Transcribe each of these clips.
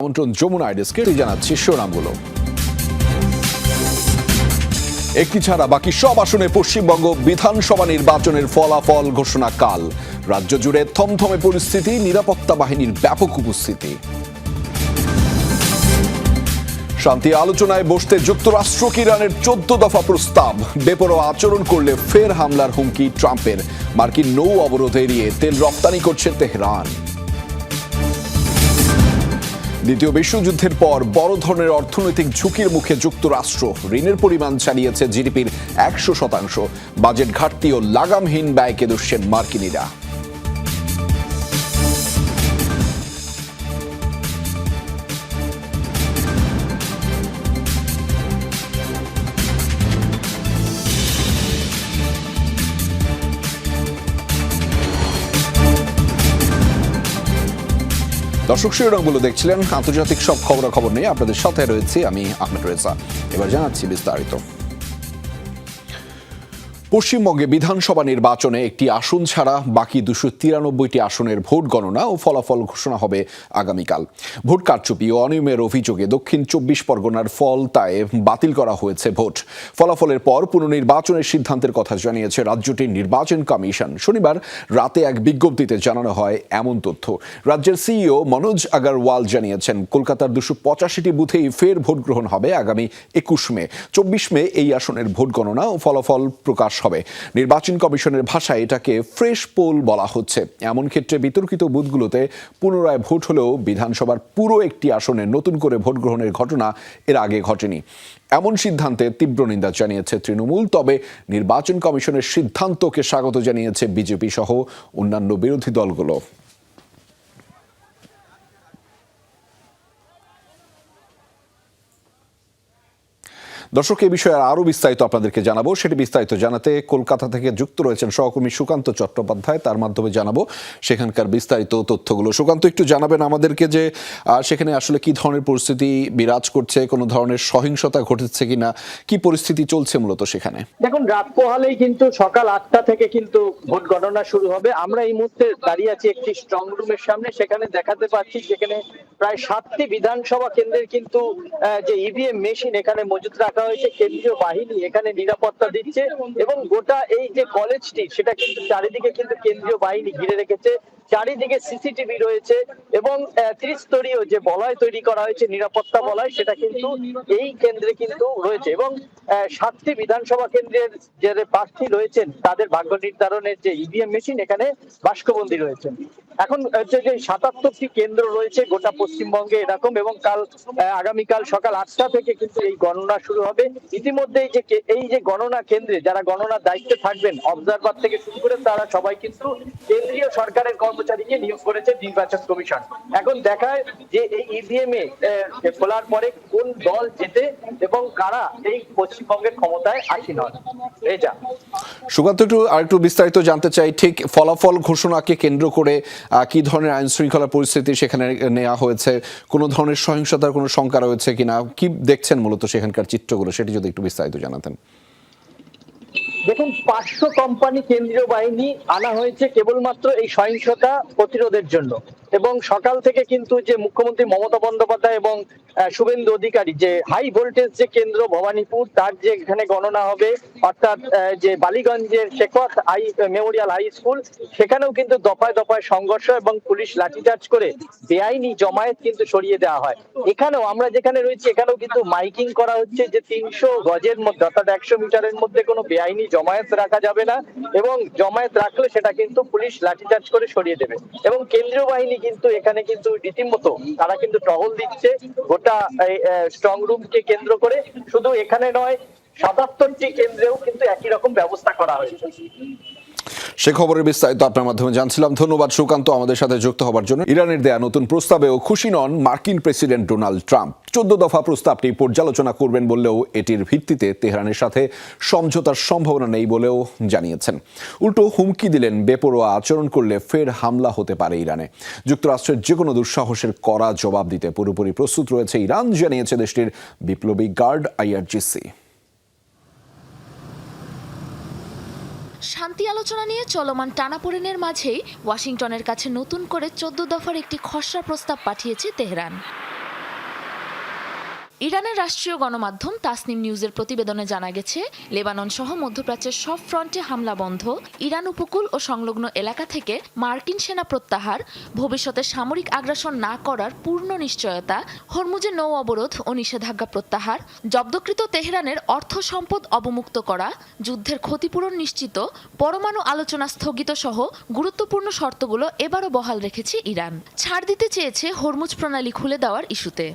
আমন্ত্রণ যমুনা ডেস্কে জানাচ্ছি শিরোনামগুলো। একটি ছাড়া বাকি সব আসনে পশ্চিমবঙ্গ বিধানসভা নির্বাচনের ফলাফল ঘোষণা কাল। রাজ্য জুড়ে থমথমে পরিস্থিতি, নিরাপত্তা বাহিনীর ব্যাপক উপস্থিতি। শান্তি আলোচনায় বসতে যুক্তরাষ্ট্রকে ইরানের 14 দফা প্রস্তাব। বেপরোয়া আচরণ করলে ফের হামলার হুমকি ট্রাম্পের। মার্কিন নৌ অবরোধ এড়িয়ে তেল রপ্তানি করছে তেহরান। দ্বিতীয় বিশ্বযুদ্ধের পর বড় ধরনের অর্থনৈতিক ঝুঁকির মুখে যুক্তরাষ্ট্র। ঋণের পরিমাণ ছাড়িয়েছে জিডিপির 100%। বাজেট ঘাটতি ও লাগামহীন ব্যয়কে দুষছেন মার্কিনিরা। দর্শক, শিরোনামগুলো দেখছিলেন। আন্তর্জাতিক সব খবরাখবর নিয়ে আপনাদের সাথে রয়েছি আমি আহমেদ রেজা। এবার জানাচ্ছি বিস্তারিত। পশ্চিমবঙ্গে বিধানসভা নির্বাচনে একটি আসন ছাড়া বাকি 293টি আসনের ভোট গণনা ও ফলাফল ঘোষণা হবে আগামীকাল। ভোট কারচুপি ও অনিয়মের অভিযোগে দক্ষিণ 24 পরগনার ফলতায় বাতিল করা হয়েছে ভোট। ফলাফলের পর পুনর্নির্বাচনের সিদ্ধান্তের কথা জানিয়েছে রাজ্যটির নির্বাচন কমিশন। শনিবার রাতে এক বিজ্ঞপ্তিতে জানানো হয় এমন তথ্য। রাজ্যের সিইও মনোজ আগরওয়াল জানিয়েছেন, কলকাতার 285টি বুথেই ফের ভোট গ্রহণ হবে আগামী 21 মে। 24 মে এই আসনের ভোট গণনা ও ফলাফল প্রকাশ হবে। নির্বাচন কমিশনের ভাষায় এটাকে ফ্রেশ পোল বলা হচ্ছে। এমন ক্ষেত্রে বিতর্কিত বুথগুলোতে পুনরায় ভোট হলেও বিধানসভার পুরো একটি আসনে নতুন করে ভোট গ্রহণের ঘটনা এর আগে ঘটেনি। এমন সিদ্ধান্তে তীব্র নিন্দা জানিয়েছে তৃণমূল। তবে নির্বাচন কমিশনের সিদ্ধান্তকে স্বাগত জানিয়েছে বিজেপি সহ অন্যান্য বিরোধী দলগুলো। দর্শক, এই বিষয়ে আরো বিস্তারিত আপনাদেরকে জানাবো। সেটি বিস্তারিত জানাতে কলকাতা থেকে যুক্ত রয়েছেন সহকর্মী সুকান্ত চট্টোপাধ্যায়। তার মাধ্যমে জানাবো সেখানকার বিস্তারিত তথ্যগুলো। সুকান্ত, একটু জানাবেন আমাদেরকে যে সেখানে আসলে কি ধরনের পরিস্থিতি বিরাজ করছে, কোনো ধরনের সহিংসতা ঘটেছে কিনা, কি পরিস্থিতি চলছে মূলত সেখানে? দেখুন, রাত পোহালেই কিন্তু সকাল 8টা থেকে কিন্তু ভোট গণনা শুরু হবে। আমরা এই মুহূর্তে দাঁড়িয়ে আছি একটি স্ট্রং রুমের সামনে। সেখানে দেখাতে পাচ্ছি যেখানে প্রায় 7টি বিধানসভা কেন্দ্রের কিন্তু যে ইভিএম মেশিন এখানে মজুত রাখা হয়েছে। কেন্দ্রীয় বাহিনী এখানে নিরাপত্তা দিচ্ছে এবং গোটা এই যে কলেজটি সেটা কিন্তু চারিদিকে কিন্তু কেন্দ্রীয় বাহিনী ঘিরে রেখেছে। চারিদিকে সিসিটিভি রয়েছে এবং ত্রিস্তরীয় যে বলয় তৈরি করা হয়েছে, নিরাপত্তা বলয়, সেটা কিন্তু এই কেন্দ্রে কিন্তু রয়েছে এবং 7টি বিধানসভা কেন্দ্রের যে প্রার্থী রয়েছেন তাদের ভাগ্য নির্ধারণের যে ইভিএম মেশিন এখানে বাষ্পবন্দী রয়েছে। এখন হচ্ছে যে 77টি কেন্দ্র রয়েছে গোটা পশ্চিমবঙ্গে এরকম এবং আগামীকাল সকাল 8টা থেকে কিন্তু এই গণনা শুরু হবে। ইতিমধ্যে এই যে গণনা কেন্দ্রে যারা গণনার দায়িত্বে থাকবেন, অবজারভার থেকে শুরু করে তারা সবাই কিন্তু কেন্দ্রীয় সরকারের কর্মচারীকে নিয়োগ করেছে নির্বাচন কমিশন। এখন দেখায় যে এই ইভিএম এ খোলার পরে কোন দল জেতে এবং কারা এই পশ্চিমবঙ্গের ক্ষমতায় আসীন হন। রেজা, সুকান্ত, আরেকটু বিস্তারিত জানতে চাই, ঠিক ফলাফল ঘোষণাকে কেন্দ্র করে কি ধরনের আইন শৃঙ্খলা পরিস্থিতি সেখানে নেওয়া হয়েছে, কোনো ধরনের সহিংসতার কোনো শঙ্কা রয়েছে কিনা, কি দেখছেন মূলত সেখানকার চিত্রগুলো, সেটি যদি একটু বিস্তারিত জানাতেন। দেখুন, 500 কোম্পানি কেন্দ্রীয় বাহিনী আনা হয়েছে কেবলমাত্র এই সহিংসতা প্রতিরোধের জন্য এবং সকাল থেকে কিন্তু যে মুখ্যমন্ত্রী মমতা বন্দ্যোপাধ্যায় এবং শুভেন্দু অধিকারী যে হাই ভোল্টেজ যে কেন্দ্র ভবানীপুর তার যে এখানে গণনা হবে, অর্থাৎ যে বালিগঞ্জের শেখত মেমোরিয়াল হাই স্কুল, সেখানেও কিন্তু দফায় দফায় সংঘর্ষ এবং পুলিশ লাঠিচার্জ করে বেআইনি জমায়েত কিন্তু সরিয়ে দেওয়া হয়। এখানেও আমরা যেখানে রয়েছি এখানেও কিন্তু মাইকিং করা হচ্ছে যে 300 গজের মধ্যে অর্থাৎ 100 মিটারের মধ্যে কোনো বেআইনি জমায়েত রাখা যাবে না এবং জমায়েত রাখলে সেটা কিন্তু পুলিশ লাঠিচার্জ করে সরিয়ে দেবে এবং কেন্দ্রীয় বাহিনী কিন্তু এখানে কিন্তু রীতিমতো তারা কিন্তু টহল দিচ্ছে গোটা স্ট্রং রুমকে কেন্দ্র করে। শুধু এখানে নয়, 77টি কেন্দ্রেও কিন্তু একই রকম ব্যবস্থা করা হয়েছে। সে খবরের বিস্তারিত আপনার মাধ্যমে জানছিলাম। ধন্যবাদ সুকান্ত আমাদের সাথে যুক্ত হবার জন্য। ইরানের দেয়া নতুন প্রস্তাবেও খুশি নন মার্কিন প্রেসিডেন্ট ডোনাল্ড ট্রাম্প। 14 দফা প্রস্তাবটি পর্যালোচনা করবেন বললেও এটির ভিত্তিতে তেহরানের সাথে সমঝোতার সম্ভাবনা নেই বলেও জানিয়েছেন। উল্টো হুমকি দিলেন, বেপরোয়া আচরণ করলে ফের হামলা হতে পারে ইরানে। যুক্তরাষ্ট্রের যে কোনো দুঃসাহসের কড়া জবাব দিতে পুরোপুরি প্রস্তুত রয়েছে ইরান, জানিয়েছে দেশটির বিপ্লবী গার্ড IRGC। শান্তি আলোচনা নিয়ে চলমান টানাপোড়েনের মাঝেই ওয়াশিংটনের কাছে নতুন করে 14 দফার একটি খসড়া প্রস্তাব পাঠিয়েছে তেহরান। ইরানের রাষ্ট্রীয় গণমাধ্যম তাসনিম নিউজের প্রতিবেদনে জানা গেছে, লেবানন সহ মধ্যপ্রাচ্যের সব ফ্রন্টে হামলা বন্ধ, ইরান উপকূল ও সংলগ্ন এলাকা থেকে মার্কিন সেনা প্রত্যাহার, ভবিষ্যতে সামরিক আগ্রাসন না করার পূর্ণ নিশ্চয়তা, হরমুজে নৌ অবরোধ ও নিষেধাজ্ঞা প্রত্যাহার, জব্দকৃত তেহরানের অর্থ সম্পদ অবমুক্ত করা, যুদ্ধের ক্ষতিপূরণ নিশ্চিত, পরমাণু আলোচনা স্থগিত সহ গুরুত্বপূর্ণ শর্তগুলো এবারও বহাল রেখেছে ইরান। ছাড় দিতে চেয়েছে হরমুজ প্রণালী খুলে দেওয়ার ইস্যুতে।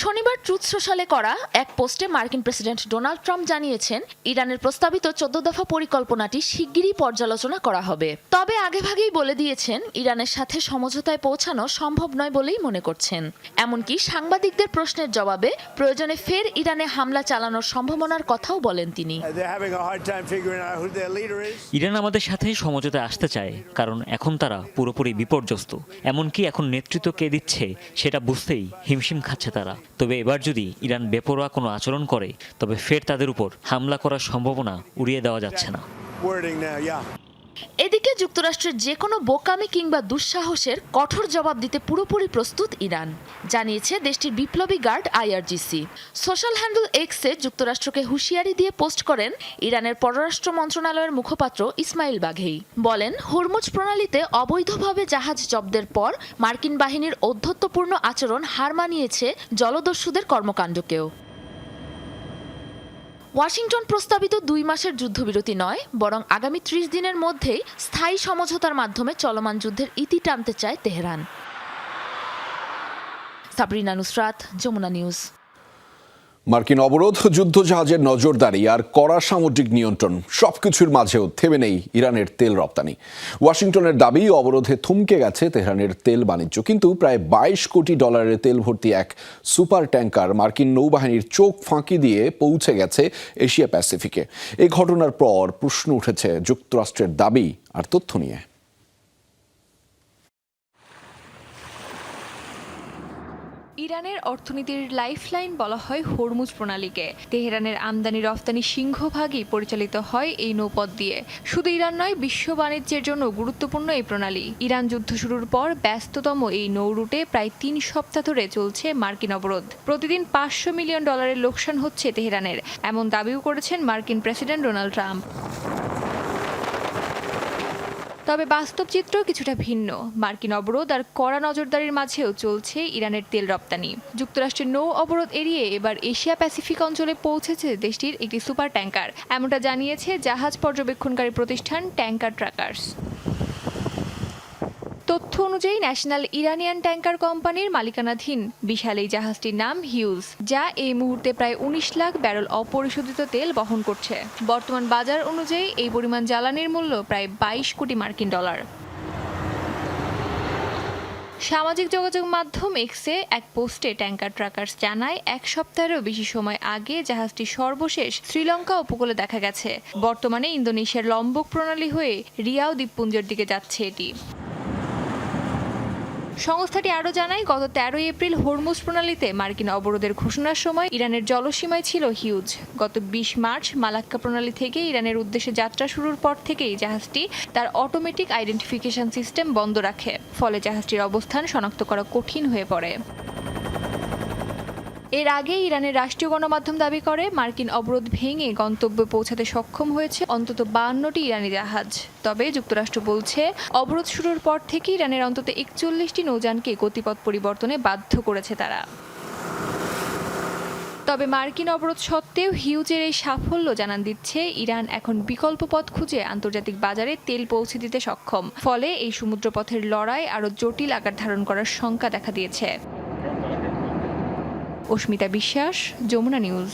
শনিবার ট্রুথ সোশ্যালে করা এক পোস্টে মার্কিন প্রেসিডেন্ট ডোনাল্ড ট্রাম্প জানিয়েছেন, ইরানের প্রস্তাবিত 14 দফা পরিকল্পনাটি শিগগিরই পর্যালোচনা করা হবে। তবে আগেভাগেই বলে দিয়েছেন, ইরানের সাথে সমঝোতায় পৌঁছানো সম্ভব নয় বলেই মনে করছেন। এমনকি সাংবাদিকদের প্রশ্নের জবাবে প্রয়োজনে ফের ইরানে হামলা চালানোর সম্ভাবনার কথাও বলেন তিনি। ইরান আমাদের সাথে সমঝোতায় আসতে চায়, কারণ এখন তারা পুরোপুরি বিপর্যস্ত। এমনকি এখন নেতৃত্ব কে দিচ্ছে সেটা বুঝতেই হিমশিম খাচ্ছে তারা। তবে এবার যদি ইরান বেপরোয়া কোনো আচরণ করে, তবে ফের তাদের উপর হামলা করার সম্ভাবনা উড়িয়ে দেওয়া যাচ্ছে না। এদিকে যুক্তরাষ্ট্রের যে কোনো বোকামি কিংবা দুঃসাহসের কঠোর জবাব দিতে পুরোপুরি প্রস্তুত ইরান, জানিয়েছে দেশটির বিপ্লবী গার্ড IRGC। সোশ্যাল হ্যান্ডেল এক্সে যুক্তরাষ্ট্রকে হুঁশিয়ারি দিয়ে পোস্ট করেন ইরানের পররাষ্ট্র মন্ত্রণালয়ের মুখপাত্র ইসমাইল বাঘেই। বলেন, হরমুজ প্রণালীতে অবৈধভাবে জাহাজ জব্দের পর মার্কিন বাহিনীর ঔদ্ধত্যপূর্ণ আচরণ হার মানিয়েছে জলদস্যুদের কর্মকাণ্ডকেও। ওয়াশিংটন প্রস্তাবিত 2 মাসের যুদ্ধবিরতি নয়, বরং আগামী 30 দিনের মধ্যেই স্থায়ী সমঝোতার মাধ্যমে চলমান যুদ্ধের ইতি টানতে চায় তেহরান। সাবরিনা নুসরাত, যমুনা নিউজ। মার্কিন অবরোধ, যুদ্ধজাহাজের নজরদারি আর কড়া সামুদ্রিক নিয়ন্ত্রণ সবকিছুর মাঝেও থেমে নেই ইরানের তেল রপ্তানি। ওয়াশিংটনের দাবি, অবরোধে থমকে গেছে তেহরানের তেল বাণিজ্য, কিন্তু প্রায় $22 কোটি তেল ভর্তি এক সুপার ট্যাঙ্কার মার্কিন নৌবাহিনীর চোখ ফাঁকি দিয়ে পৌঁছে গেছে এশিয়া প্যাসিফিকে। এই ঘটনার পর প্রশ্ন উঠেছে যুক্তরাষ্ট্রের দাবি আর তথ্য নিয়ে। ইরানের অর্থনীতির লাইফলাইন বলা হয় হরমুজ প্রণালীকে। তেহরানের আমদানি রফতানি সিংহভাগই পরিচালিত হয় এই নৌপথ দিয়ে। শুধু ইরান নয়, বিশ্ব বাণিজ্যের জন্য গুরুত্বপূর্ণ এই প্রণালী। ইরান যুদ্ধ শুরুর পর ব্যস্ততম এই নৌ রুটে প্রায় 3 সপ্তাহ ধরে চলছে মার্কিন অবরোধ। প্রতিদিন $500 মিলিয়ন লোকসান হচ্ছে তেহরানের, এমন দাবিও করেছেন মার্কিন প্রেসিডেন্ট ডোনাল্ড ট্রাম্প। তবে বাস্তব চিত্র কিছুটা ভিন্ন। মার্কিন অবরোধ আর কড়া নজরদারির মাঝেও চলছে ইরানের তেল রপ্তানি। যুক্তরাষ্ট্রের নৌ অবরোধ এড়িয়ে এবার এশিয়া প্যাসিফিক অঞ্চলে পৌঁছেছে দেশটির একটি সুপার ট্যাঙ্কার। এমনটা জানিয়েছে জাহাজ পর্যবেক্ষণকারী প্রতিষ্ঠান ট্যাঙ্কার ট্র্যাকার্স। তথ্য অনুযায়ী ন্যাশনাল ইরানিয়ান ট্যাঙ্কার কোম্পানির মালিকানাধীন বিশাল এই জাহাজটির নাম হিউজ, যা এই মুহূর্তে প্রায় 19 লাখ ব্যারেল অপরিশোধিত তেল বহন করছে। বর্তমান বাজার অনুযায়ী এই পরিমাণ জ্বালানির মূল্য প্রায় $22 কোটি। সামাজিক যোগাযোগ মাধ্যম এক্সে এক পোস্টে ট্যাঙ্কার ট্র্যাকার্স জানায়, 1 সপ্তাহেরও বেশি সময় আগে জাহাজটি সর্বশেষ শ্রীলঙ্কা উপকূলে দেখা গেছে। বর্তমানে ইন্দোনেশিয়ার লম্বক প্রণালী হয়ে রিয়াও দ্বীপপুঞ্জের দিকে যাচ্ছে এটি। সংস্থাটি আরও জানায়, গত 13 এপ্রিল হরমুজ প্রণালীতে মার্কিন অবরোধের ঘোষণার সময় ইরানের জলসীমায় ছিল হিউজ। গত 20 মার্চ মালাক্কা প্রণালী থেকে ইরানের উদ্দেশ্যে যাত্রা শুরুর পর থেকেই জাহাজটি তার অটোমেটিক আইডেন্টিফিকেশন সিস্টেম বন্ধ রাখে। ফলে জাহাজটির অবস্থান শনাক্ত করা কঠিন হয়ে পড়ে। এর আগে ইরানের রাষ্ট্রীয় গণমাধ্যম দাবি করে, মার্কিন অবরোধ ভেঙে গন্তব্যে পৌঁছাতে সক্ষম হয়েছে অন্তত 52টি ইরানি জাহাজ। তবে যুক্তরাষ্ট্র বলছে, অবরোধ শুরুর পর থেকে ইরানের অন্তত 41টি নৌযানকে গতিপথ পরিবর্তনে বাধ্য করেছে তারা। তবে মার্কিন অবরোধ সত্ত্বেও হিউজের এই সাফল্য জানান দিচ্ছে, ইরান এখন বিকল্প পথ খুঁজে আন্তর্জাতিক বাজারে তেল পৌঁছে দিতে সক্ষম। ফলে এই সমুদ্রপথের লড়াই আরও জটিল আকার ধারণ করার শঙ্কা দেখা দিয়েছে। অস্মিতা বিশ্বাস, যমুনা নিউজ।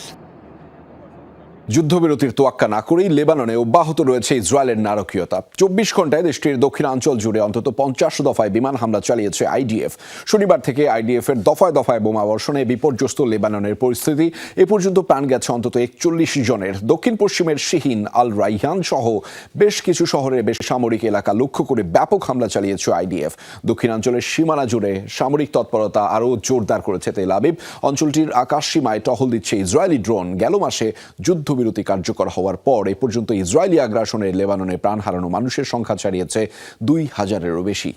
যুদ্ধবিরতির তোয়াক্কা না করেই লেবাননে অব্যাহত রয়েছে ইসরায়েলের নারকীয়তা। 24 ঘন্টায় দেশটির দক্ষিণাঞ্চল জুড়ে অন্তত 50 দফায় বিমান হামলা চালিয়েছে IDF। শনিবার থেকে IDF এর দফায় দফায় বোমা বর্ষণে বিপর্যস্ত লেবাননের পরিস্থিতি। এ পর্যন্ত প্রাণ গেছে অন্তত 41 জনের। দক্ষিণ পশ্চিমের শিহিন, আল রাইহান সহ বেশ কিছু শহরে বেসামরিক এলাকা লক্ষ্য করে ব্যাপক হামলা চালিয়েছে IDF। দক্ষিণাঞ্চলের সীমানা জুড়ে সামরিক তৎপরতা আরও জোরদার করেছে তেল আবিব। অঞ্চলটির আকাশ সীমায় টহল দিচ্ছে ইসরায়েলি ড্রোন। গেল মাসে যুদ্ধবিরতি কার্যকর হওয়ার পর এ পর্যন্ত ইসরায়েলি আগ্রাসনে লেবাননে প্রাণ হারানো মানুষের সংখ্যা ছাড়িয়েছে 2000-এরও বেশি।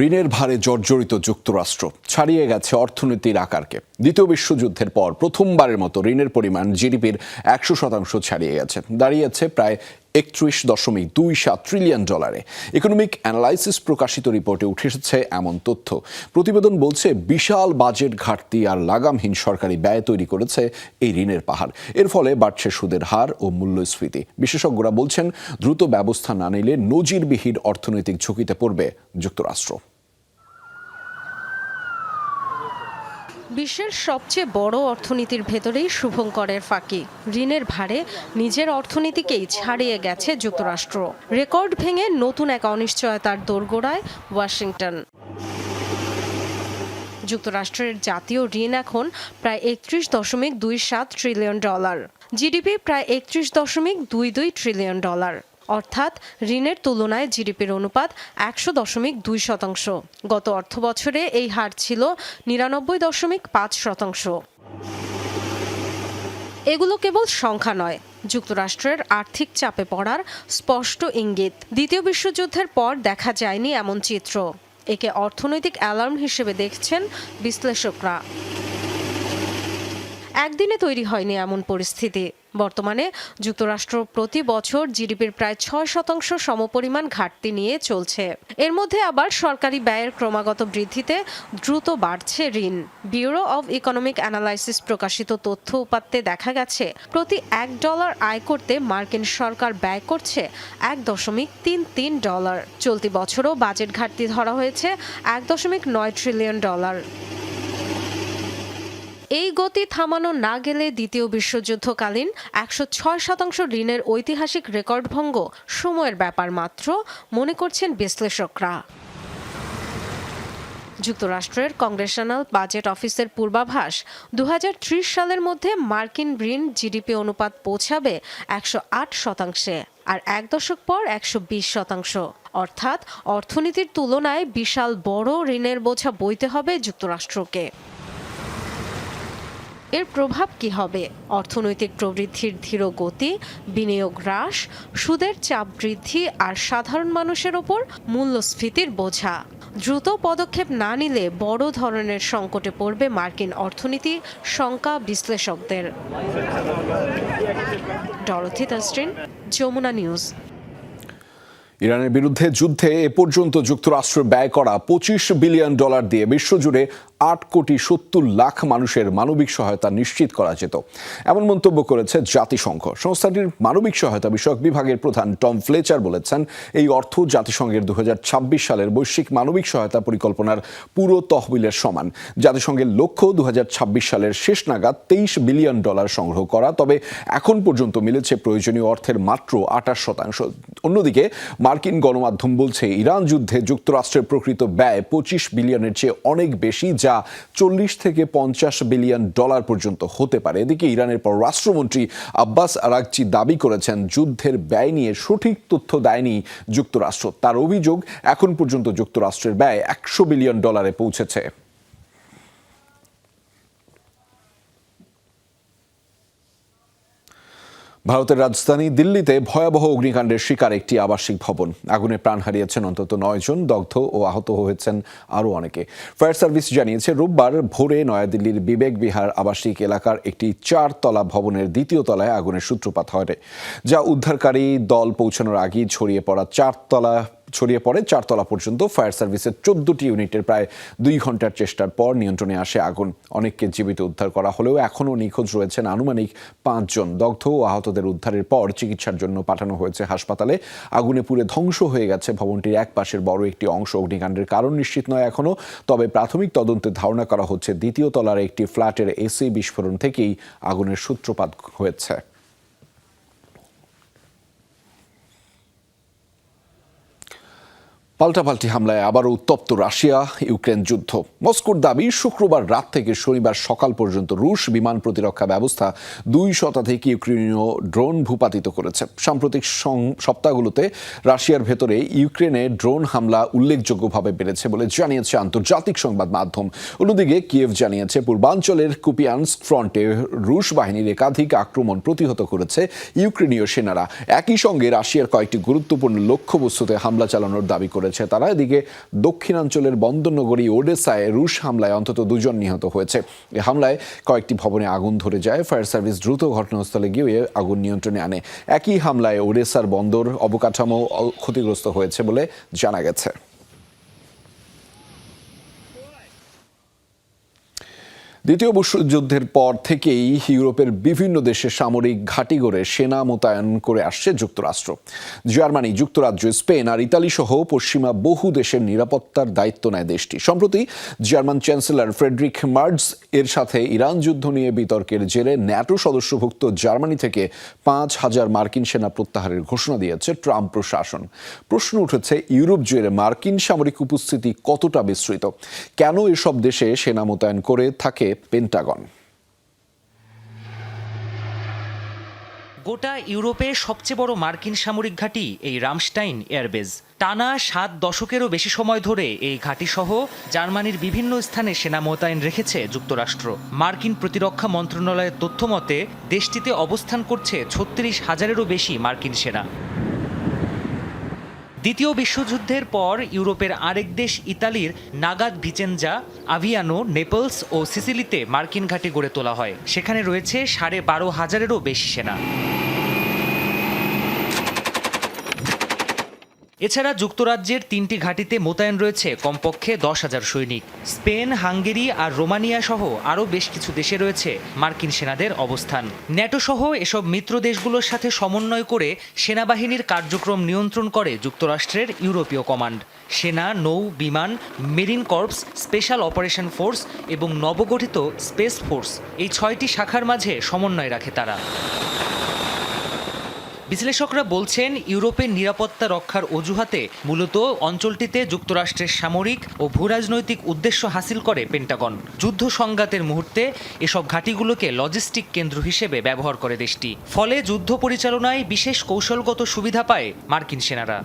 ঋণের ভারে জর্জরিত যুক্তরাষ্ট্র, ছাড়িয়ে গেছে অর্থনীতির আকারকে। দ্বিতীয় বিশ্বযুদ্ধের পর প্রথমবারের মতো ঋণের পরিমাণ জিডিপির 100% ছাড়িয়ে গেছে, দাঁড়িয়েছে প্রায় 31.27 ট্রিলিয়ন ডলারে। ইকোনমিক অ্যানালাইসিস প্রকাশিত রিপোর্টে উঠে এসেছে এমন তথ্য। প্রতিবেদন বলছে বিশাল বাজেট ঘাটতি আর লাগামহীন সরকারি ব্যয় তৈরি করেছে এই ঋণের পাহাড়। এর ফলে বাড়ছে সুদের হার ও মূল্যস্ফীতি। বিশেষজ্ঞরা বলছেন, দ্রুত ব্যবস্থা না নিলে নজিরবিহীন অর্থনৈতিক ঝুঁকিতে পড়বে যুক্তরাষ্ট্র। বিশ্বের সবচেয়ে বড় অর্থনীতির ভেতরেই শুভঙ্করের ফাঁকি। ঋণের ভারে নিজের অর্থনীতিকেই ছাড়িয়ে গেছে যুক্তরাষ্ট্র। রেকর্ড ভেঙে নতুন এক অনিশ্চয়তার দোরগোড়ায় ওয়াশিংটন। যুক্তরাষ্ট্রের জাতীয় ঋণ এখন প্রায় 31.27 ট্রিলিয়ন ডলার, জিডিপি প্রায় 31.22 ট্রিলিয়ন ডলার। অর্থাৎ ঋণের তুলনায় জিডিপির অনুপাত 100.2%। গত অর্থবছরে এই হার ছিল 99.5%। এগুলো কেবল সংখ্যা নয়, যুক্তরাষ্ট্রের আর্থিক চাপে পড়ার স্পষ্ট ইঙ্গিত। দ্বিতীয় বিশ্বযুদ্ধের পর দেখা যায়নি এমন চিত্র। একে অর্থনৈতিক অ্যালার্ম হিসেবে দেখছেন বিশ্লেষকরা। একদিনে তৈরি হয়নি এমন পরিস্থিতি। বর্তমানে যুক্তরাষ্ট্র প্রতি বছর জিডিপির প্রায় 6% সমপরিমাণ ঘাটতি নিয়ে চলছে। এর মধ্যে আবার সরকারি ব্যয়ের ক্রমাগত বৃদ্ধিতে দ্রুত বাড়ছে ঋণ। ব্যুরো অব ইকোনমিক অ্যানালাইসিস প্রকাশিত তথ্য উপাত্তে দেখা গেছে, প্রতি $1 আয় করতে মার্কিন সরকার ব্যয় করছে $1.33। চলতি বছরও বাজেট ঘাটতি ধরা হয়েছে $1.9 ট্রিলিয়ন। এই গতি থামানো না গেলে দ্বিতীয় বিশ্বযুদ্ধকালীন 106% ঋণের ঐতিহাসিক রেকর্ড ভঙ্গ সময়ের ব্যাপার মাত্র, মনে করছেন বিশ্লেষকরা। যুক্তরাষ্ট্রের কংগ্রেশনাল বাজেট অফিসের পূর্বাভাস, 2030 সালের মধ্যে মার্কিন ঋণ জিডিপি অনুপাত পৌঁছাবে 108%, আর এক দশক পর 120%। অর্থাৎ অর্থনীতির তুলনায় বিশাল বড় ঋণের বোঝা বইতে হবে যুক্তরাষ্ট্রকে। এর প্রভাব কি হবে? অর্থনৈতিক প্রবৃদ্ধির ধীর গতি, বিনিয়োগ হ্রাস, সুদের চাপ বৃদ্ধি আর সাধারণ মানুষের ওপর মূল্যস্ফীতির বোঝা। দ্রুত পদক্ষেপ না নিলে বড় ধরনের সংকটে পড়বে মার্কিন অর্থনীতি, শঙ্কা বিশ্লেষকদের। Dorothy Tasrin, Jamuna News. ইরানের বিরুদ্ধে যুদ্ধে এ পর্যন্ত যুক্তরাষ্ট্র ব্যয় করা $25 বিলিয়ন দিয়ে বিশ্বজুড়ে 8,70,00,000 মানুষের মানবিক সহায়তা নিশ্চিত করা যেত, এমন মন্তব্য করেছে জাতিসংঘ। সংস্থাটির মানবিক সহায়তা বিষয়ক বিভাগের প্রধান টম ফ্লেচার বলেছেন, এই অর্থ জাতিসংঘের 2026 সালের বৈশ্বিক মানবিক সহায়তা পরিকল্পনার পুরো তহবিলের সমান। জাতিসংঘের লক্ষ্য 2026 সালের শেষ নাগাদ $23 বিলিয়ন সংগ্রহ করা, তবে এখন পর্যন্ত মিলেছে প্রয়োজনীয় অর্থের মাত্র 28%। অন্যদিকে মার্কিন গণমাধ্যম বলছে, ইরান যুদ্ধে যুক্তরাষ্ট্রের প্রকৃত ব্যয় $25 বিলিয়নের চেয়ে অনেক বেশি, যা $40 থেকে $50 বিলিয়ন পর্যন্ত হতে পারে। এদিকে ইরানের পররাষ্ট্রমন্ত্রী আব্বাস আরাগচি দাবি করেছেন, যুদ্ধের ব্যয় নিয়ে সঠিক তথ্য দেয়নি যুক্তরাষ্ট্র। তার অভিযোগ, এখন পর্যন্ত যুক্তরাষ্ট্রের ব্যয় $100 বিলিয়ন পৌঁছেছে। ভারতের রাজধানী দিল্লিতে ভয়াবহ অগ্নিকাণ্ডের শিকার একটি আবাসিক ভবন। আগুনে প্রাণ হারিয়েছেন অন্তত 9 জন, দগ্ধ ও আহত হয়েছেন আরও অনেকে। ফায়ার সার্ভিস জানিয়েছে, রোববার ভোরে নয়াদিল্লির বিবেক বিহার আবাসিক এলাকার একটি 4 তলা ভবনের 2য় তলায় আগুনের সূত্রপাত হয়, যা উদ্ধারকারী দল পৌঁছানোর আগেই ছড়িয়ে পড়ে 4 তলা পর্যন্ত। ফায়ার সার্ভিসের 14টি ইউনিটের প্রায় 2 ঘন্টার চেষ্টার পর নিয়ন্ত্রণে আসে আগুন। অনেককে জীবিত উদ্ধার করা হলেও এখনও নিখোঁজ রয়েছেন আনুমানিক 5 জন। দগ্ধ ও আহতদের উদ্ধারের পর চিকিৎসার জন্য পাঠানো হয়েছে হাসপাতালে। আগুনে পুড়ে ধ্বংস হয়ে গেছে ভবনটির এক পাশের বড় একটি অংশ। অগ্নিকাণ্ডের কারণ নিশ্চিত নয় এখনও, তবে প্রাথমিক তদন্তে ধারণা করা হচ্ছে 2য় তলার একটি ফ্ল্যাটের এসি বিস্ফোরণ থেকেই আগুনের সূত্রপাত হয়েছে। পাল্টাপাল্টি হামলায় আবারও উত্তপ্ত রাশিয়া ইউক্রেন যুদ্ধ। মস্কোর দাবি, শুক্রবার রাত থেকে শনিবার সকাল পর্যন্ত রুশ বিমান প্রতিরক্ষা ব্যবস্থা 2 শতাধিক ইউক্রেনীয় ড্রোন ভূপাতিত করেছে। সাম্প্রতিক সপ্তাহগুলোতে রাশিয়ার ভেতরে ইউক্রেনে ড্রোন হামলা উল্লেখযোগ্যভাবে বেড়েছে বলে জানিয়েছে আন্তর্জাতিক সংবাদ মাধ্যম। অন্যদিকে কিয়েভ জানিয়েছে, পূর্বাঞ্চলের কুপিয়ানস্ক ফ্রন্টে রুশ বাহিনীর একাধিক আক্রমণ প্রতিহত করেছে ইউক্রেনীয় সেনারা। একই সঙ্গে রাশিয়ার কয়েকটি গুরুত্বপূর্ণ লক্ষ্যবস্তুতে হামলা চালানোর দাবি করে করেছে তারা। এদিকে দক্ষিণাঞ্চলের বন্দরনগরী ওডেসায় রুশ হামলায় অন্তত 2 জন নিহত হয়েছে। এই হামলায় কয়েকটি ভবনে আগুন ধরে যায়। ফায়ার সার্ভিস দ্রুত ঘটনাস্থলে গিয়ে আগুন নিয়ন্ত্রণে আনে। একই হামলায় ওডেসার বন্দর অবকাঠামো ক্ষতিগ্রস্ত হয়েছে বলে জানা গেছে। দ্বিতীয় বিশ্বযুদ্ধের পর থেকেই ইউরোপের বিভিন্ন দেশে সামরিক ঘাঁটি গড়ে সেনা মোতায়েন করে আসছে যুক্তরাষ্ট্র। জার্মানি, যুক্তরাজ্য, স্পেন আর ইতালি সহ পশ্চিমা বহু দেশের নিরাপত্তার দায়িত্ব নেয় দেশটি। সম্প্রতি জার্মান চ্যান্সেলর ফ্রেডরিক মার্জ এর সাথে ইরান যুদ্ধ নিয়ে বিতর্কের জেরে ন্যাটো সদস্যভুক্ত জার্মানি থেকে 5,000 মার্কিন সেনা প্রত্যাহারের ঘোষণা দিয়েছে ট্রাম্প প্রশাসন। প্রশ্ন উঠেছে, ইউরোপ জুড়ে মার্কিন সামরিক উপস্থিতি কতটা বিস্তৃত? কেন এসব দেশে সেনা মোতায়েন করে থাকে পেন্টাগন? গোটা ইউরোপে সবচেয়ে বড় মার্কিন সামরিক ঘাঁটি এই রামস্টাইন এয়ারবেজ। টানা 7 দশকেরও বেশি সময় ধরে এই ঘাঁটিসহ জার্মানির বিভিন্ন স্থানে সেনা মোতায়েন রেখেছে যুক্তরাষ্ট্র। মার্কিন প্রতিরক্ষা মন্ত্রণালয়ের তথ্য মতে দেশটিতে অবস্থান করছে 36,000-এরও বেশি মার্কিন সেনা। দ্বিতীয় বিশ্বযুদ্ধের পর ইউরোপের আরেক দেশ ইতালির নাগাদ ভিচেনজা, আভিয়ানো, নেপলস ও সিসিলিতে মার্কিন ঘাঁটি গড়ে তোলা হয়। সেখানে রয়েছে 12,500-এরও বেশি সেনা। এছাড়া যুক্তরাজ্যের 3টি ঘাঁটিতে মোতায়েন রয়েছে কমপক্ষে 10,000 সৈনিক। স্পেন, হাঙ্গেরি আর রোমানিয়া সহ আরও বেশ কিছু দেশে রয়েছে মার্কিন সেনাদের অবস্থান। ন্যাটো সহ এসব মিত্র দেশগুলোর সাথে সমন্বয় করে সেনাবাহিনীর কার্যক্রম নিয়ন্ত্রণ করে যুক্তরাষ্ট্রের ইউরোপীয় কমান্ড। সেনা, নৌ, বিমান, marine corps, special operation force এবং নবগঠিত স্পেস ফোর্স, এই 6টি শাখার মাঝে সমন্বয় রাখে তারা। বিশ্লেষকরা বলছেন, ইউরোপের নিরাপত্তা রক্ষার অজুহাতে মূলত অঞ্চলটিতে যুক্তরাষ্ট্রের সামরিক ও ভূরাজনৈতিক উদ্দেশ্য হাসিল করে পেন্টাগন। যুদ্ধ সংঘাতের মুহূর্তে এসব ঘাঁটিগুলোকে লজিস্টিক কেন্দ্র হিসেবে ব্যবহার করে দেশটি। ফলে যুদ্ধ পরিচালনায় বিশেষ কৌশলগত সুবিধা পায় মার্কিন সেনারা।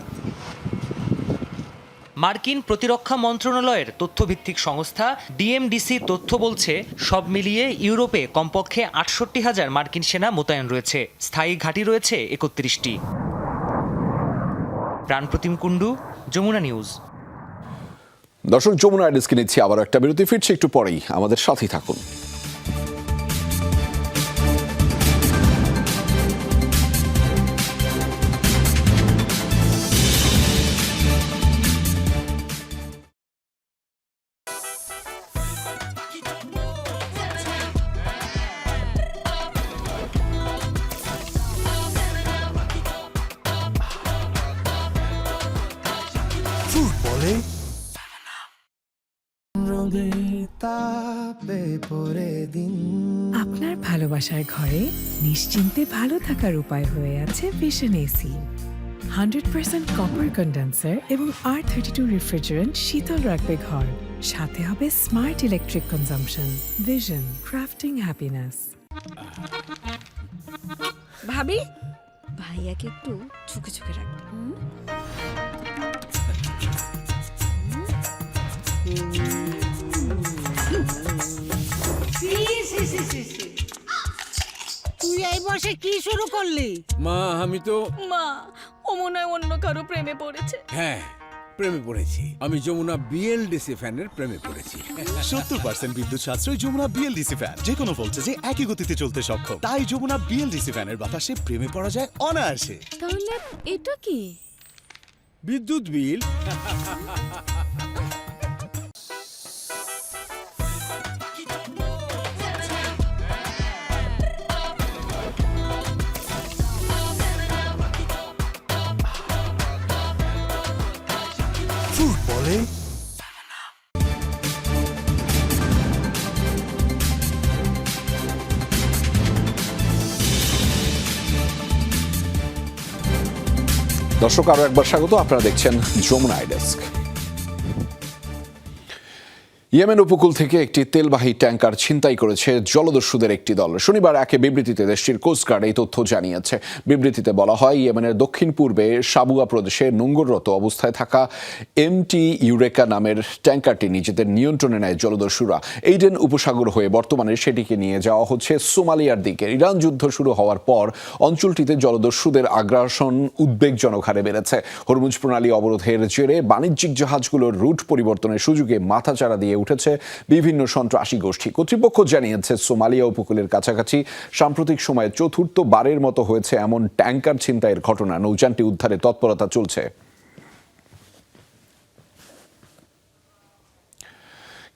মার্কিন প্রতিরক্ষা মন্ত্রণালয়ের তথ্যভিত্তিক সংস্থা ডিএমডিসি তথ্য বলছে, সব মিলিয়ে ইউরোপে কমপক্ষে 68,000 মার্কিন সেনা মোতায়েন রয়েছে। স্থায়ী ঘাঁটি রয়েছে 31টি। প্রাণপ্রতিম কুণ্ডু, যমুনা নিউজ। দর্শক, যমুনা ডেস্কে নিচ্ছি আবার একটা বিরতি, ফিরছি একটু পরেই, আমাদের সাথেই থাকুন। আপনার ভালোবাসার ঘরে নিশ্চিন্তে ভালো থাকার উপায় হয়ে আছে ভিশন এসি। 100% কপার কন্ডেন্সার এবং R32 রেফ্রিজারেন্ট শীতল রাখবে ঘর। সাথে হবে smart electric consumption. Vision, crafting happiness. ভাবি, ভাইয়াকে একটু ঝুঁকে ঝুঁকে রাখবে। তুই এই বসে কি শুরু করলি? মা, আমি তো মা, ও মনে হয় অন্য কারো প্রেমে পড়েছে। হ্যাঁ, প্রেমে পড়েছি। আমি যমুনা বিএলডিসি ফ্যানের প্রেমে পড়েছি। 70% বিদ্যুৎ সাশ্রয় যমুনা বিএলডিসি ফ্যান। যে কোনো ভোল্টেজে একই গতিতে চলতে সক্ষম। তাই যমুনা বিএলডিসি ফ্যানের বাতাসে প্রেমে পড়া যায় অনায়াসে। তাহলে এটা কি? বিদ্যুৎ বিল। ফুটবলে দর্শক, আরো একবার স্বাগত। আপনারা দেখছেন যমুনা ডেস্ক। ইয়েমেন উপকূল থেকে একটি তেলবাহী ট্যাঙ্কার ছিনতাই করেছে জলদস্যুদের একটি দল। শনিবার এক বিবৃতিতে দেশটির কোস্টগার্ড এই তথ্য জানিয়েছে। বিবৃতিতে বলা হয়, ইয়েমেনের দক্ষিণ পূর্বে সাবুয়া প্রদেশে নোঙ্গররত অবস্থায় থাকা এমটি ইউরেকা নামের ট্যাঙ্কারটি নিজেদের নিয়ন্ত্রণে নেয় জলদস্যুরা। এইডেন উপসাগর হয়ে বর্তমানে সেটিকে নিয়ে যাওয়া হচ্ছে সোমালিয়ার দিকে। ইরান যুদ্ধ শুরু হওয়ার পর অঞ্চলটিতে জলদস্যুদের আগ্রাসন উদ্বেগজনক হারে বেড়েছে। হরমুজ প্রণালী অবরোধের জেরে বাণিজ্যিক জাহাজগুলোর রুট পরিবর্তনের সুযোগে মাথাচাড়া দিয়ে উঠেছে বিভিন্ন সন্ত্রাসী গোষ্ঠী। কর্তৃপক্ষ জানিয়েছে, সোমালিয়া উপকূলের কাছাকাছি সাম্প্রতিক সময়ে চতুর্থবারের মতো হয়েছে এমন ট্যাঙ্কার ছিনতাইয়ের ঘটনা। নৌযানটি উদ্ধারে তৎপরতা চলছে।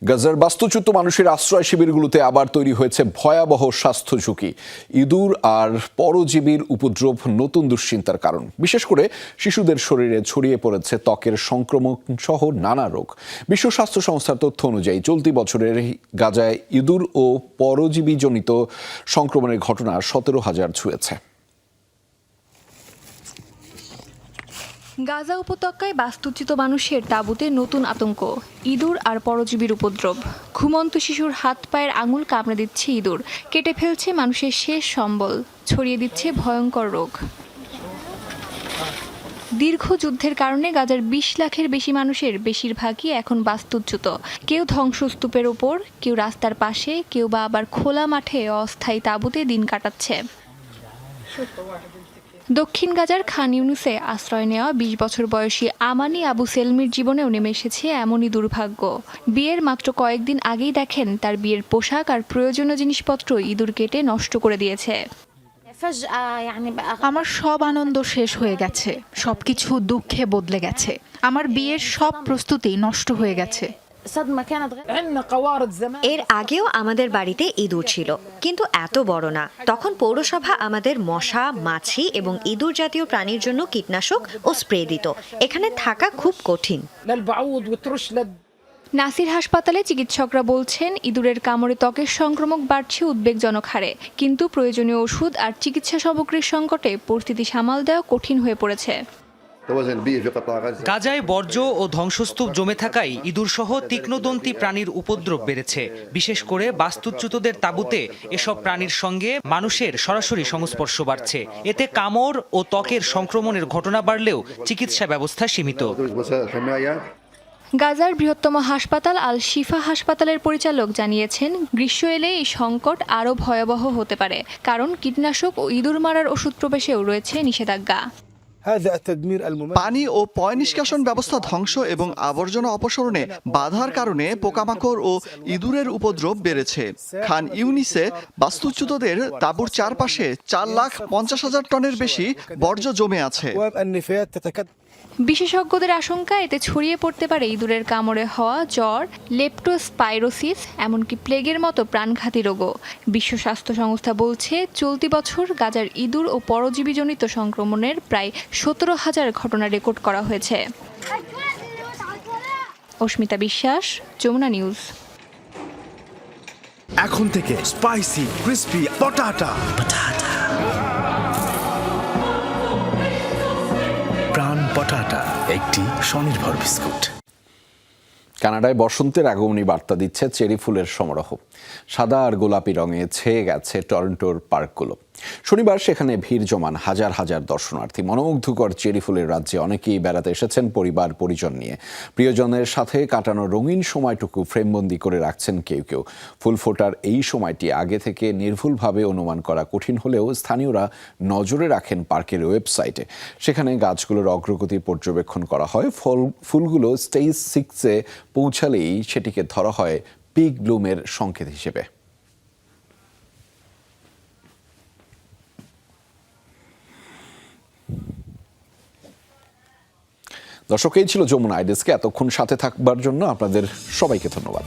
গাজার বাস্তুচ্যুত মানুষের আশ্রয় শিবিরগুলোতে আবার তৈরি হয়েছে ভয়াবহ স্বাস্থ্য ঝুঁকি। ইঁদুর আর পরজীবীর উপদ্রব নতুন দুশ্চিন্তার কারণ। বিশেষ করে শিশুদের শরীরে ছড়িয়ে পড়েছে ত্বকের সংক্রমণ সহ নানা রোগ। বিশ্ব স্বাস্থ্য সংস্থার তথ্য অনুযায়ী চলতি বছরের গাজায় ইঁদুর ও পরজীবীজনিত সংক্রমণের ঘটনা 17,000 ছুঁয়েছে। গাজা উপত্যকায় বাস্তুচ্যুত মানুষের তাঁবুতে নতুন আতঙ্ক, ইঁদুর আর পরজীবীর উপদ্রব। ঘুমন্ত শিশুর হাত পায়ের আঙুল কামড়ে দিচ্ছে ইঁদুর, কেটে ফেলছে মানুষের শেষ সম্বল, ছড়িয়ে দিচ্ছে ভয়ঙ্কর রোগ। দীর্ঘ যুদ্ধের কারণে গাজার 20 লাখের বেশি মানুষের বেশিরভাগই এখন বাস্তুচ্যুত। কেউ ধ্বংসস্তূপের ওপর, কেউ রাস্তার পাশে, কেউ বা আবার খোলা মাঠে অস্থায়ী তাঁবুতে দিন কাটাচ্ছে। দক্ষিণ গাজার খান ইউনুসে আশ্রয় নেওয়া 20 বছর বয়সী আমানি আবু সেলমির জীবনেও নেমে এসেছে এমনই দুর্ভাগ্য। বিয়ের মাত্র কয়েকদিন আগেই দেখেন তার বিয়ের পোশাক আর প্রয়োজনীয় জিনিসপত্র ইঁদুর কেটে নষ্ট করে দিয়েছে। আমার সব আনন্দ শেষ হয়ে গেছে, সবকিছু দুঃখে বদলে গেছে। আমার বিয়ের সব প্রস্তুতি নষ্ট হয়ে গেছে। এর আগেও আমাদের বাড়িতে ইঁদুর ছিল, কিন্তু এত বড় না। তখন পৌরসভা আমাদের মশা, মাছি এবং ইঁদুর জাতীয় প্রাণীর জন্য কীটনাশক ও স্প্রে দিত। এখানে থাকা খুব কঠিন। নাসির হাসপাতালে চিকিৎসকরা বলছেন, ইঁদুরের কামড়ে ত্বকের সংক্রমণ বাড়ছে উদ্বেগজনক হারে, কিন্তু প্রয়োজনীয় ওষুধ আর চিকিৎসা সামগ্রীর সংকটে পরিস্থিতি সামাল দেওয়া কঠিন হয়ে পড়েছে। গাজায় বর্জ্য ও ধ্বংসস্তূপ জমে থাকায় ইঁদুরসহ তীক্ষ্ণদন্তী প্রাণীর উপদ্রব বেড়েছে। বিশেষ করে বাস্তুচ্যুতদের তাঁবুতে এসব প্রাণীর সঙ্গে মানুষের সরাসরি সংস্পর্শ বাড়ছে। এতে কামড় ও ত্বকের সংক্রমণের ঘটনা বাড়লেও চিকিৎসা ব্যবস্থা সীমিত। গাজার বৃহত্তম হাসপাতাল আল শিফা হাসপাতালের পরিচালক জানিয়েছেন, গ্রীষ্ম এলে এই সংকট আরও ভয়াবহ হতে পারে, কারণ কীটনাশক ও ইঁদুর মারার ওষুধ প্রবেশেও রয়েছে নিষেধাজ্ঞা। পানি ও পয় নিষ্কাশন ব্যবস্থা ধ্বংস এবং আবর্জনা অপসারণে বাধার কারণে পোকামাকড় ও ইঁদুরের উপদ্রব বেড়েছে। খান ইউনিসে বাস্তুচ্যুতদের তাঁবুর চারপাশে 4,50,000 টনের বেশি বর্জ্য জমে আছে। বিশেষজ্ঞদের আশঙ্কা, এতে ছড়িয়ে পড়তে পারে ইঁদুরের কামড়ে হওয়া জ্বর, লেপ্টোস্পাইরোসিস, এমনকি প্লেগের মতো প্রাণঘাতী রোগও। বিশ্ব স্বাস্থ্য সংস্থা বলছে, চলতি বছর গাজার ইঁদুর ও পরজীবীজনিত সংক্রমণের প্রায় 17,000 ঘটনা রেকর্ড করা হয়েছে। অস্মিতা বিশ্বাস, যমুনা নিউজ। এখন থেকে স্পাইসি ক্রিস্পি পটাটা প্রাণ পটাটা, একটি স্বনির্ভর বিস্কুট। কানাডায় বসন্তের আগমনী বার্তা দিচ্ছে চেরি ফুলের সমারোহ। সাদা আর গোলাপি রঙে ছেয়ে গেছে টরন্টোর পার্কগুলো। শনিবার সেখানে ভিড় জমান হাজার হাজার দর্শনার্থী। মনোমুগ্ধকর চেরি ফুলের রাজ্যে অনেকেই বেড়াতে এসেছেন পরিবার পরিজন নিয়ে। প্রিয়জনের সাথে কাটানো রঙিন সময়টুকু ফ্রেমবন্দি করে রাখছেন কেউ কেউ। ফুল ফোটার এই সময়টি আগে থেকে নির্ভুলভাবে অনুমান করা কঠিন হলেও স্থানীয়রা নজরে রাখেন পার্কের ওয়েবসাইটে। সেখানে গাছগুলোর অগ্রগতি পর্যবেক্ষণ করা হয়। ফুলগুলো স্টেজ 6-এ পৌঁছালেই সেটিকে ধরা হয় পিক ব্লুমের সংকেত হিসেবে। দর্শক, এই ছিল যমুনা আইডেস্কে। এতক্ষণ সাথে থাকবার জন্য আপনাদের সবাইকে ধন্যবাদ।